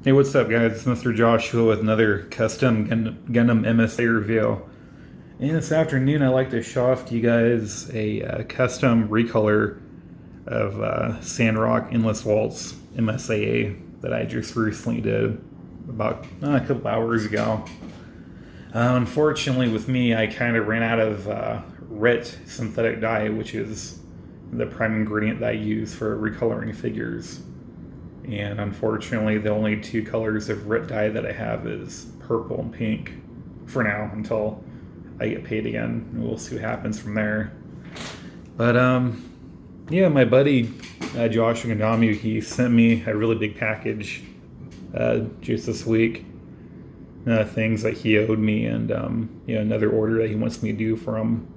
Hey, what's up, guys? It's Mr. Joshua with another custom Gundam MSA review. And this afternoon, I'd like to show off to you guys a custom recolor of Sandrock Endless Waltz MSA that I just recently did about a couple hours ago. Unfortunately, with me, I kind of ran out of RIT synthetic dye, which is the prime ingredient that I use for recoloring figures. And unfortunately, the only two colors of RIT dye that I have is purple and pink for now until I get paid again. And we'll see what happens from there. But yeah, my buddy Josh Gundam, he sent me a really big package just this week. Things that he owed me, and another order that he wants me to do for him.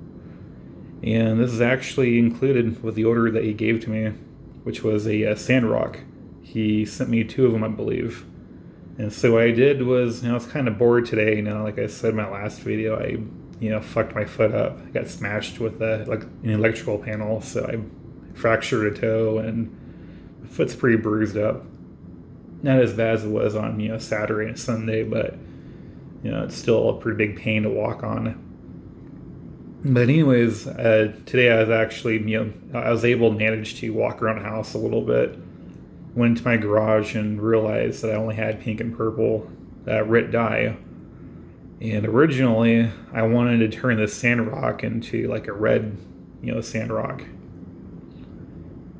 And this is actually included with the order that he gave to me, which was a Sandrock. He sent me two of them, I believe. And so what I did was, I was kind of bored today. Like I said in my last video, I fucked my foot up. I got smashed with an electrical panel, so I fractured a toe, and my foot's pretty bruised up. Not as bad as it was on Saturday and Sunday, but it's still a pretty big pain to walk on. But anyways, today I was actually I was able to manage to walk around the house a little bit. Went into my garage and realized that I only had pink and purple RIT dye. And originally, I wanted to turn this Sandrock into like a red, Sandrock.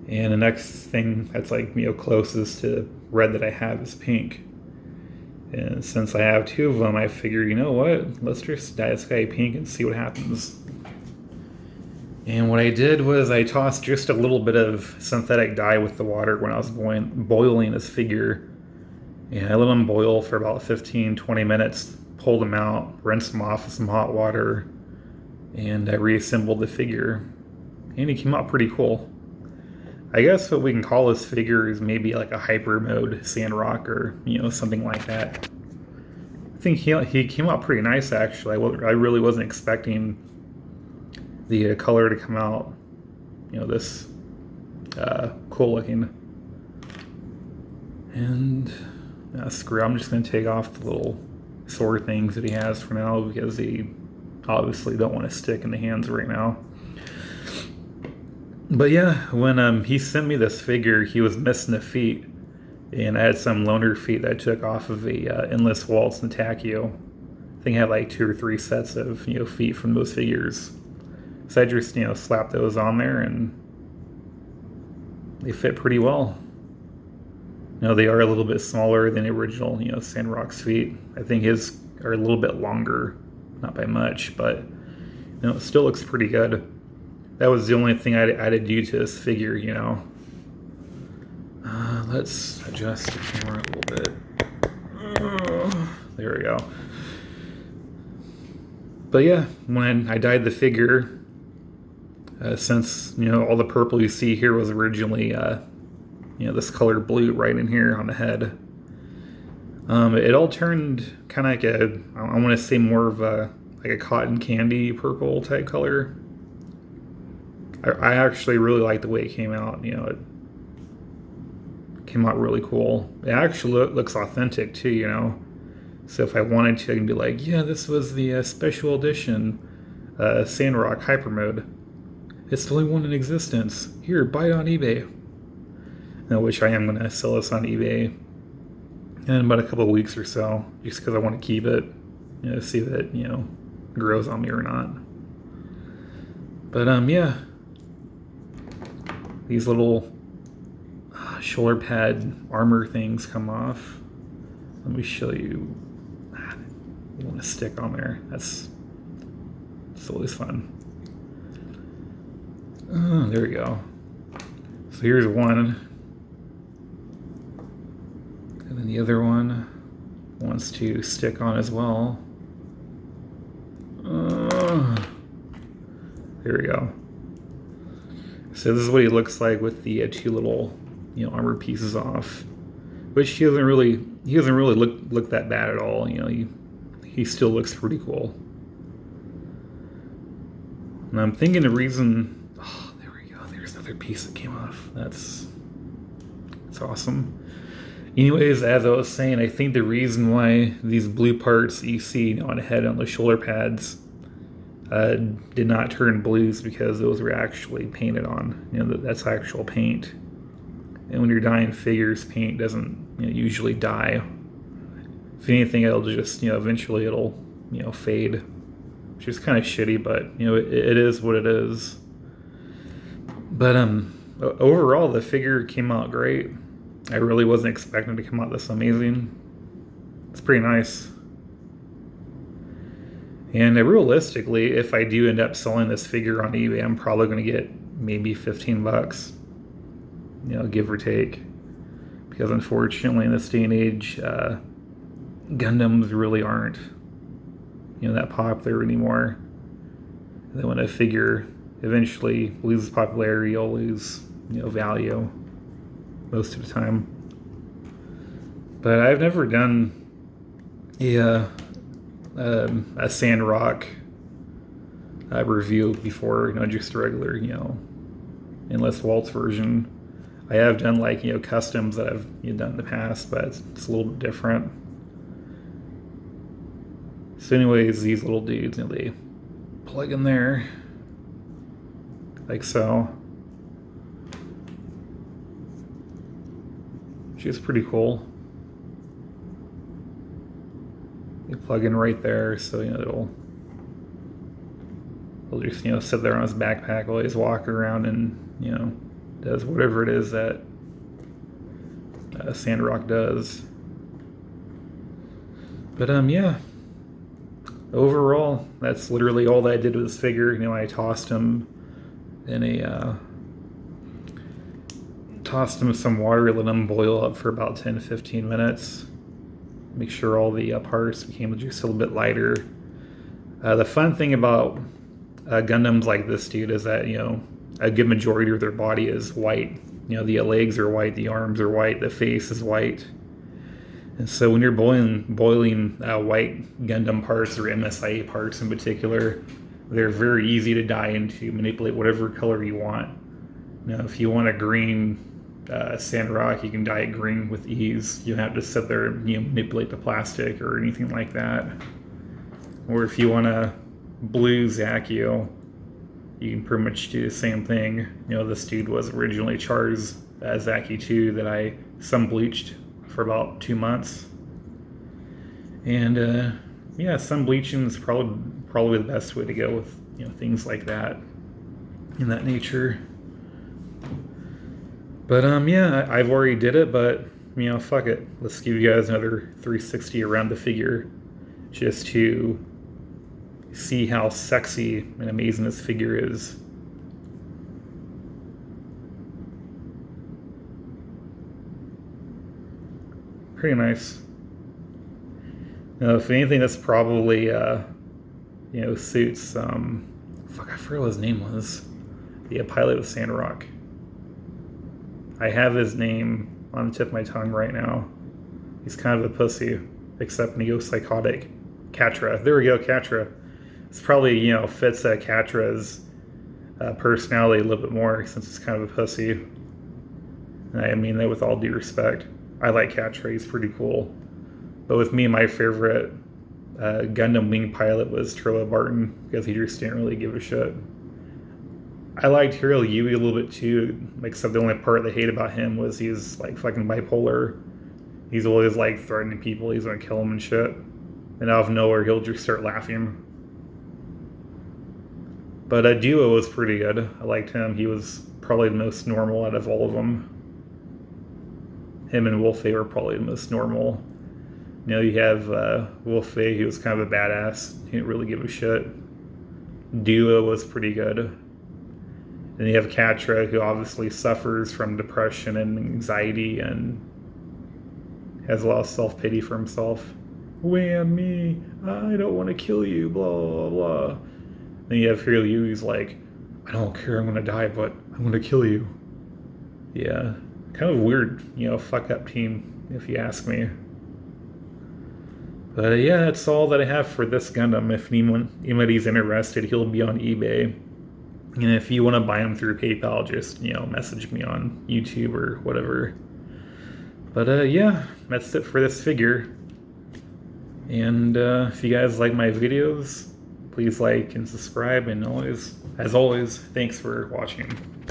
And the next thing that's like closest to red that I have is pink. And since I have two of them, I figured, you know what? Let's just dye this guy pink and see what happens. And what I did was I tossed just a little bit of synthetic dye with the water when I was boiling this figure. And I let them boil for about 15-20 minutes, pulled them out, rinsed them off with some hot water, and I reassembled the figure. And he came out pretty cool. I guess what we can call this figure is maybe like a hyper mode Sandrock or something like that. I think he came out pretty nice actually. I really wasn't expecting the color to come out this cool looking. And screw it, I'm just going to take off the little sword things that he has for now because he obviously don't want to stick in the hands right now. But yeah, when he sent me this figure, he was missing a feet, and I had some loaner feet that I took off of the Endless Waltz and Takio. I think I had like 2 or 3 sets of feet from those figures. So I just slapped those on there, and they fit pretty well. They are a little bit smaller than the original Sandrock's feet. I think his are a little bit longer, not by much, but it still looks pretty good. That was the only thing I had to do to this figure, Let's adjust the camera a little bit. There we go. But yeah, when I dyed the figure, since all the purple you see here was originally this color blue right in here on the head, it all turned kind of like I want to say more of a cotton candy purple type color. I actually really like the way it came out. It came out really cool. It actually looks authentic too, So if I wanted to, I can be like, yeah, this was the special edition Sandrock Hyper Mode. It's the only one in existence. Here, buy it on eBay. Which I am going to sell this on eBay in about a couple of weeks or so, just because I want to keep it, see if it grows on me or not. But yeah. These little shoulder pad armor things come off. Let me show you. You want to stick on there. It's always fun. Oh, there we go. So here's one. And then the other one wants to stick on as well. There we go. So this is what he looks like with the 2 little, armor pieces off, which he doesn't really look that bad at all. He still looks pretty cool. And I'm thinking the reason, there we go. There's another piece that came off. That's awesome. Anyways, as I was saying, I think the reason why these blue parts you see on the head on the shoulder pads did not turn blue is because those were actually painted on. That's actual paint. And when you're dyeing figures, paint doesn't usually dye. If anything, it'll just eventually it'll fade, which is kind of shitty. But it is what it is. But overall, the figure came out great. I really wasn't expecting it to come out this amazing. It's pretty nice. And realistically, if I do end up selling this figure on eBay, I'm probably going to get maybe $15, give or take. Because unfortunately, in this day and age, Gundams really aren't, that popular anymore. And then when a figure eventually loses popularity, you'll lose, value most of the time. But I've never done a sandrock review before, just a regular, endless waltz version. I have done customs that I've done in the past, but it's a little bit different. So anyways, these little dudes, they plug in there like so. Which is pretty cool. They plug in right there, so it'll just sit there on his backpack while he's walking around and does whatever it is that sandrock does. But yeah, overall, that's literally all that I did with this figure. I tossed him in some water, let him boil up for about 10-15 minutes. Make sure all the parts became just a little bit lighter. The fun thing about Gundams like this dude is that a good majority of their body is white. The legs are white, the arms are white, the face is white. And so when you're boiling white Gundam parts or MSIA parts in particular, they're very easy to dye into, manipulate whatever color you want. If you want a green sandrock, you can dye it green with ease. You don't have to sit there and manipulate the plastic or anything like that. Or if you want a blue Zakio, you can pretty much do the same thing. This dude was originally Char's Zaki 2 that I sun bleached for about 2 months. And yeah, sun bleaching is probably the best way to go with things like that, in that nature. But yeah, I've already did it, but fuck it. Let's give you guys another 360 around the figure just to see how sexy and amazing this figure is. Pretty nice. If anything, this probably suits fuck, I forgot what his name was. The pilot of Sandrock. I have his name on the tip of my tongue right now. He's kind of a pussy, except when he goes psychotic. Katra. There we go, Katra. It's probably, fits Katra's personality a little bit more since it's kind of a pussy. And I mean that with all due respect. I like Katra, he's pretty cool. But with me, my favorite Gundam wing pilot was Trilla Barton, because he just didn't really give a shit. I liked Hiro Yui a little bit too, except the only part I hate about him was he's fucking bipolar. He's always threatening people, he's gonna kill them and shit. And out of nowhere, he'll just start laughing. But Duo was pretty good. I liked him. He was probably the most normal out of all of them. Him and Wolfei were probably the most normal. You have Wolfei, he was kind of a badass. He didn't really give a shit. Duo was pretty good. Then you have Katra, who obviously suffers from depression and anxiety and has a lot of self-pity for himself. Wham me, I don't want to kill you, blah, blah, blah. Then you have Hiryu, who's like, I don't care, I'm going to die, but I'm going to kill you. Yeah, kind of weird, fuck up team, if you ask me. But yeah, that's all that I have for this Gundam. If anybody's interested, he'll be on eBay. And if you want to buy him through PayPal, just, message me on YouTube or whatever. But yeah, that's it for this figure. And if you guys like my videos, please like and subscribe. And as always, thanks for watching.